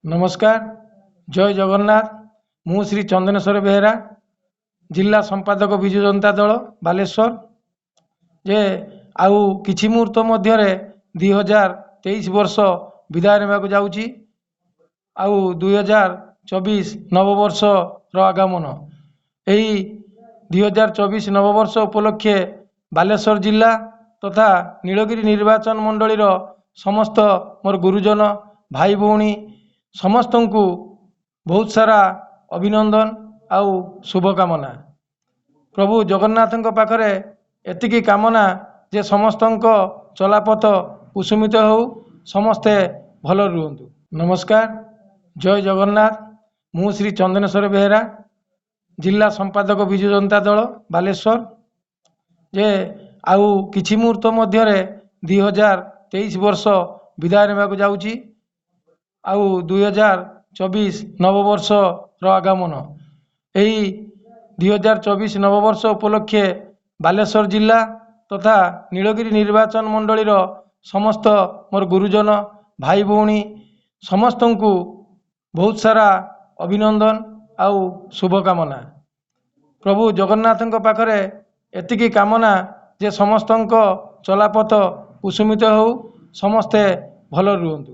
नमस्कार जय जगन्नाथ मु श्री चंदनेश्वर बेहेरा जिला संपादक विजु जनता दल बालेश्वर जे आउ किछि मुहूर्त मध्य 2023 वर्ष विदाय नेबाकु जाउची आउ 2024 नववर्ष रो आगमन एही 2024 नववर्ष उपलक्षे बालेश्वर जिला तथा नीलगिरी निर्वाचन मंडली समस्त मोर गुरुजन भाई भौणी समस्त को बहुत सारा अभिनंदन आउ शुभकामना। प्रभु जगन्नाथ पाखरे एतिकी कामना जे समस्त चलापथ कुसुमित हो समस्ते भल रुहतु। नमस्कार जय जगन्नाथ मु श्री चंदनेश्वर बेहेरा जिला संपादक विजु जनता दल बालेश्वर जे आउ किछि मुहूर्त मध्य 2023 वर्ष विदाय नेबाकु जाउची आउ 2024 नववर्ष रो आगमन एही 2024 नववर्ष उपलक्षे बालेश्वर जिला तथा नीलगिरी निर्वाचन मंडली समस्त मोर गुरुजन भाई भौणी समस्त को बहुत सारा अभिनंदन आउ शुभकामना। प्रभु जगन्नाथ पाखरे एतिकी कामना जे समस्त चलापथ कुसुमित हो समस्ते भल रुहतु।